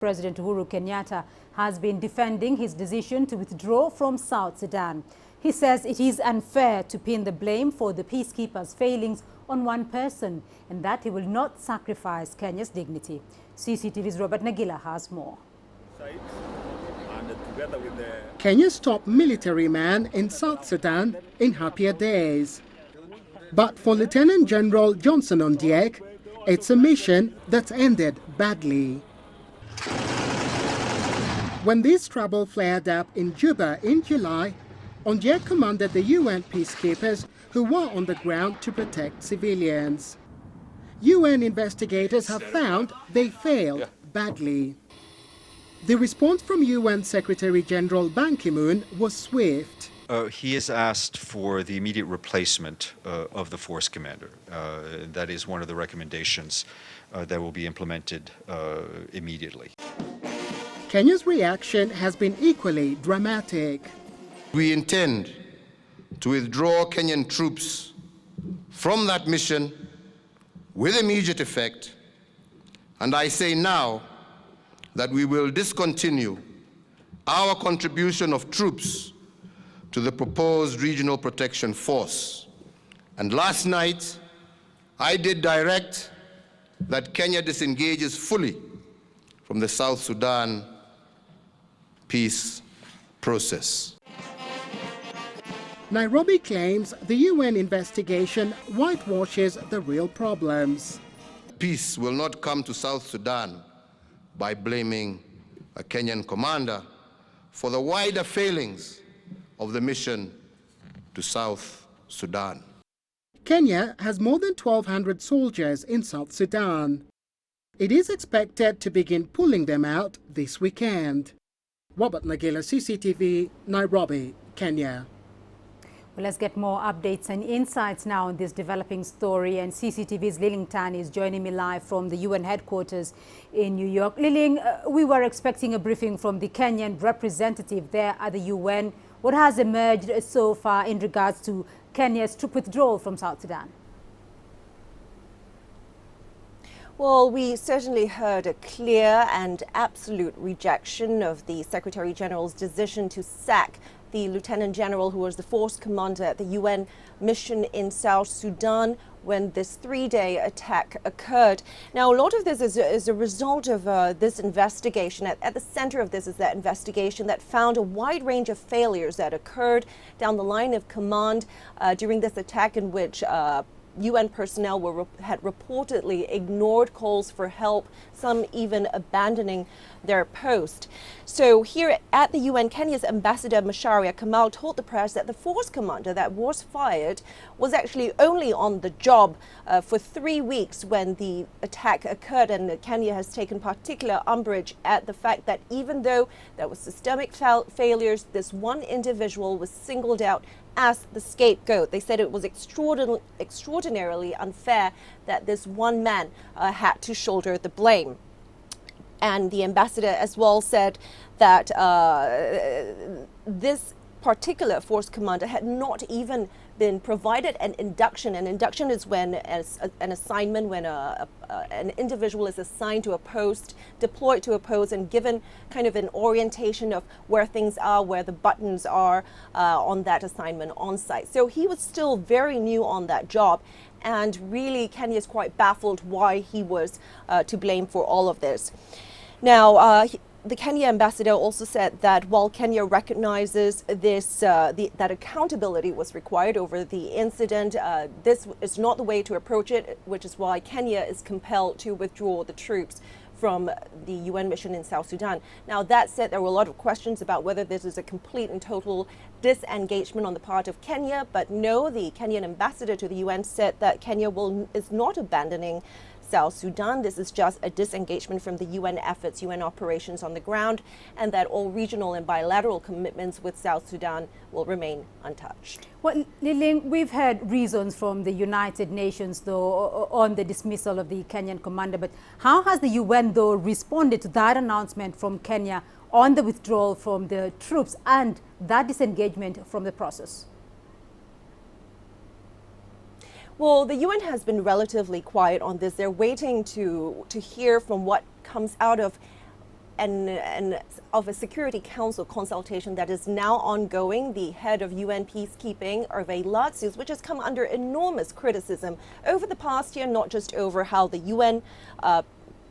President Uhuru Kenyatta has been defending his decision to withdraw from South Sudan. He says it is unfair to pin the blame for the peacekeepers' failings on one person and that he will not sacrifice Kenya's dignity. CCTV's Robert Nagila has more. Kenya's top military man in South Sudan in happier days. But for Lieutenant General Johnson Ondiek, it's a mission that's ended badly. When this trouble flared up in Juba in July, Ondiek commanded the UN peacekeepers who were on the ground to protect civilians. UN investigators have found they failed badly. The response from UN Secretary General Ban Ki-moon was swift. He has asked for the immediate replacement of the force commander. That is one of the recommendations that will be implemented immediately. Kenya's reaction has been equally dramatic. We intend to withdraw Kenyan troops from that mission with immediate effect, and I say now that we will discontinue our contribution of troops to the proposed regional protection force. And last night, I did direct that Kenya disengages fully from the South Sudan peace process. Nairobi claims the UN investigation whitewashes the real problems. Peace will not come to South Sudan by blaming a Kenyan commander for the wider failings of the mission to South Sudan. Kenya has more than 1,200 soldiers in South Sudan. It is expected to begin pulling them out this weekend. Robert Nagila, CCTV, Nairobi, Kenya. Well, let's get more updates and insights now on this developing story. And CCTV's Liling Tan is joining me live from the UN headquarters in New York. Liling, we were expecting a briefing from the Kenyan representative there at the UN. What has emerged so far in regards to Kenya's troop withdrawal from South Sudan? Well, we certainly heard a clear and absolute rejection of the Secretary General's decision to sack the Lieutenant General who was the force commander at the UN mission in South Sudan when this three-day attack occurred. Now, a lot of this is a result of this investigation. At the center of this is that investigation that found a wide range of failures that occurred down the line of command during this attack, in which UN personnel had reportedly ignored calls for help, some even abandoning their post. So here at the UN, Kenya's ambassador Macharia Kamau told the press that the force commander that was fired was actually only on the job for 3 weeks when the attack occurred, and Kenya has taken particular umbrage at the fact that even though there was systemic failures, this one individual was singled out as the scapegoat. They said it was extraordinarily unfair that this one man had to shoulder the blame. And the ambassador as well said that this particular force commander had not even been provided an induction. An induction is when an assignment, when an individual is assigned to a post, deployed to a post, and given kind of an orientation of where things are, where the buttons are on that assignment on site. So he was still very new on that job. And really, Kenya is quite baffled why he was to blame for all of this. Now, the Kenya ambassador also said that while Kenya recognizes this, that accountability was required over the incident, this is not the way to approach it, which is why Kenya is compelled to withdraw the troops from the UN mission in South Sudan. Now, that said, there were a lot of questions about whether this is a complete and total disengagement on the part of Kenya, but no, the Kenyan ambassador to the UN said that Kenya is not abandoning South Sudan. This is just a disengagement from the UN efforts, UN operations on the ground, and that all regional and bilateral commitments with South Sudan will remain untouched. Well, Liling, we've heard reasons from the United Nations, though, on the dismissal of the Kenyan commander. But how has the UN, though, responded to that announcement from Kenya on the withdrawal from the troops and that disengagement from the process? Well, the UN has been relatively quiet on this. They're waiting to hear from what comes out of of a Security Council consultation that is now ongoing. The head of UN peacekeeping, Hervé Latsius, which has come under enormous criticism over the past year, not just over how the UN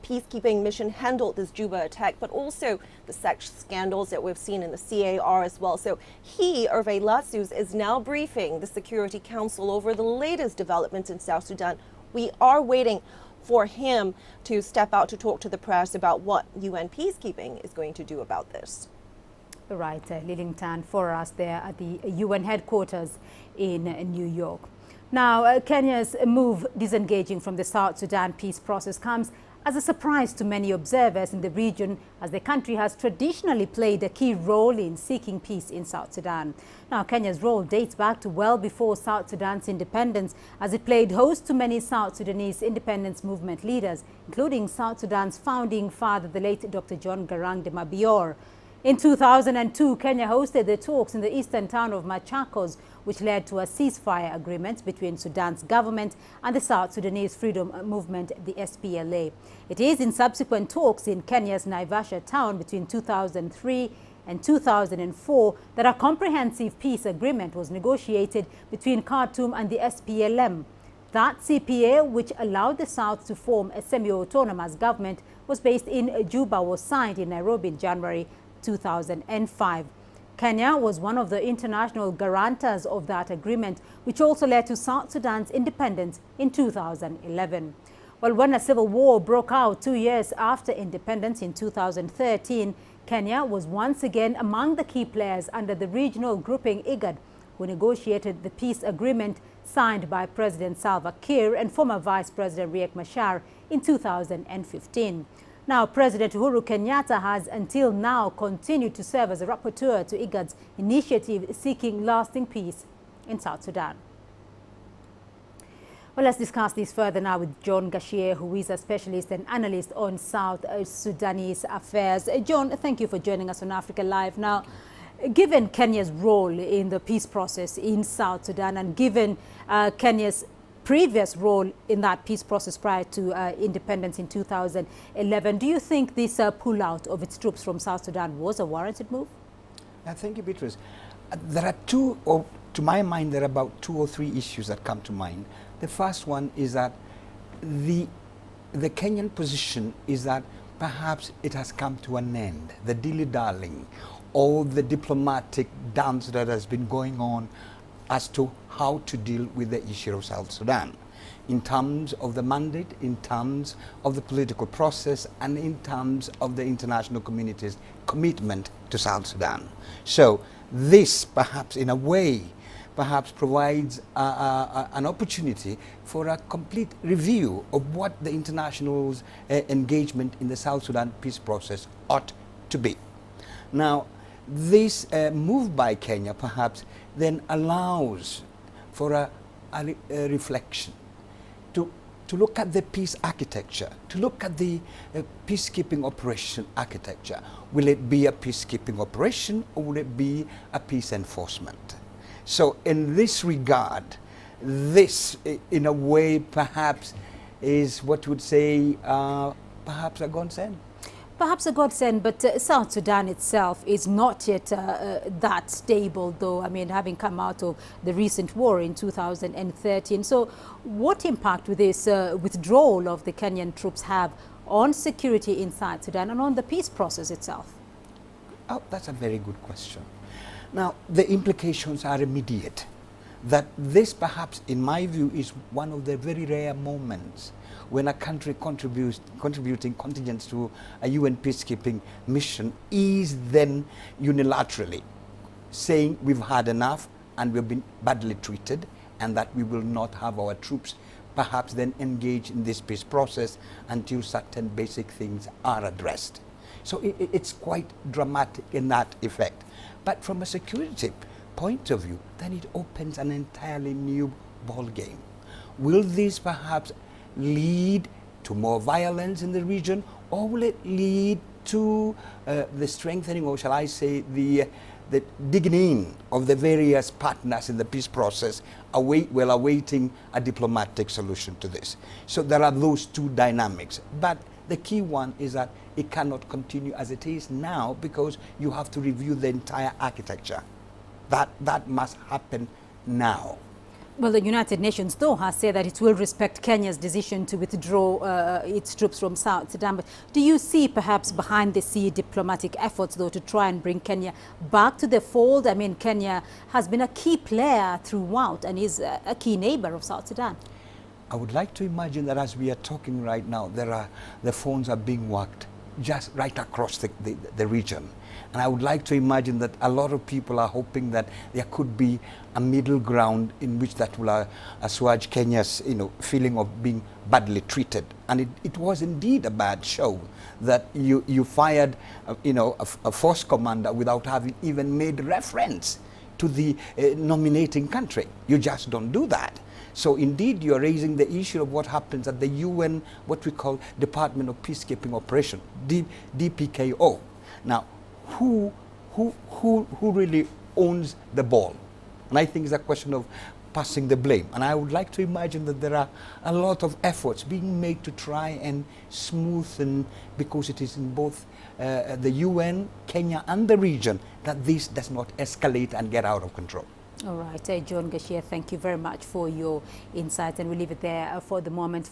peacekeeping mission handled this Juba attack, but also the sex scandals that we've seen in the CAR as well. So he, Hervé Latsius, is now briefing the Security Council over the latest developments in South Sudan. We are waiting for him to step out to talk to the press about what UN peacekeeping is going to do about this. Right, Lillington for us there at the UN headquarters in New York. Now, Kenya's move disengaging from the South Sudan peace process comes as a surprise to many observers in the region, as the country has traditionally played a key role in seeking peace in South Sudan. Now, Kenya's role dates back to well before South Sudan's independence, as it played host to many South Sudanese independence movement leaders, including South Sudan's founding father, the late Dr. John Garang de Mabior. In 2002, Kenya hosted the talks in the eastern town of Machakos, which led to a ceasefire agreement between Sudan's government and the South Sudanese Freedom Movement, the SPLA. It is in subsequent talks in Kenya's Naivasha town between 2003 and 2004 that a comprehensive peace agreement was negotiated between Khartoum and the SPLM. That CPA, which allowed the South to form a semi-autonomous government, was based in Juba, was signed in Nairobi in January 2005. Kenya was one of the international guarantors of that agreement, which also led to South Sudan's independence in 2011. Well, when a civil war broke out 2 years after independence in 2013, Kenya was once again among the key players under the regional grouping IGAD, who negotiated the peace agreement signed by President Salva Kiir and former Vice President Riek Machar in 2015. Now, President Uhuru Kenyatta has until now continued to serve as a rapporteur to IGAD's initiative seeking lasting peace in South Sudan. Well, let's discuss this further now with John Gashie, who is a specialist and analyst on South Sudanese affairs. John, thank you for joining us on Africa Live. Now, given Kenya's role in the peace process in South Sudan and given Kenya's previous role in that peace process prior to independence in 2011, do you think this pullout of its troops from South Sudan was a warranted move? Thank you, Beatrice. There are two, or to my mind, there are about 2 or 3 issues that come to mind. The first one is that the Kenyan position is that perhaps it has come to an end. The dilly-dallying, all the diplomatic dance that has been going on as to how to deal with the issue of South Sudan in terms of the mandate, in terms of the political process, and in terms of the international community's commitment to South Sudan. So this perhaps in a way perhaps provides an opportunity for a complete review of what the international's engagement in the South Sudan peace process ought to be. Now, this move by Kenya perhaps then allows for a reflection, to look at the peace architecture, to look at the peacekeeping operation architecture. Will it be a peacekeeping operation or will it be a peace enforcement? So in this regard, this in a way perhaps is what you would say perhaps a godsend. Perhaps a godsend, but South Sudan itself is not yet that stable, though, I mean, having come out of the recent war in 2013. So what impact will this withdrawal of the Kenyan troops have on security in South Sudan and on the peace process itself? Oh, that's a very good question. Now, the implications are immediate. That this perhaps, in my view, is one of the very rare moments when a country contributing contingents to a UN peacekeeping mission is then unilaterally saying we've had enough and we've been badly treated and that we will not have our troops perhaps then engage in this peace process until certain basic things are addressed. So it's quite dramatic in that effect. But from a security point of view, then it opens an entirely new ball game. Will this perhaps lead to more violence in the region, or will it lead to the strengthening, or shall I say, the digging in of the various partners in the peace process while awaiting a diplomatic solution to this? So there are those two dynamics. But The key one is that it cannot continue as it is now because you have to review the entire architecture. That must happen now. Well, the United Nations, though, has said that it will respect Kenya's decision to withdraw its troops from South Sudan. But do you see perhaps behind-the-scenes diplomatic efforts, though, to try and bring Kenya back to the fold? I mean, Kenya has been a key player throughout and is a key neighbor of South Sudan. I would like to imagine that as we are talking right now, the phones are being worked just right across the region. And I would like to imagine that a lot of people are hoping that there could be a middle ground in which that will assuage Kenya's feeling of being badly treated. And it was indeed a bad show that you fired a force commander without having even made reference to the nominating country. You just don't do that. So indeed, you're raising the issue of what happens at the UN, what we call Department of Peacekeeping Operation, DPKO. Now, who really owns the ball? And I think it's a question of passing the blame. And I would like to imagine that there are a lot of efforts being made to try and smoothen, because it is in both the UN, Kenya, and the region that this does not escalate and get out of control. All right, John Gashia, thank you very much for your insights, and we'll leave it there for the moment.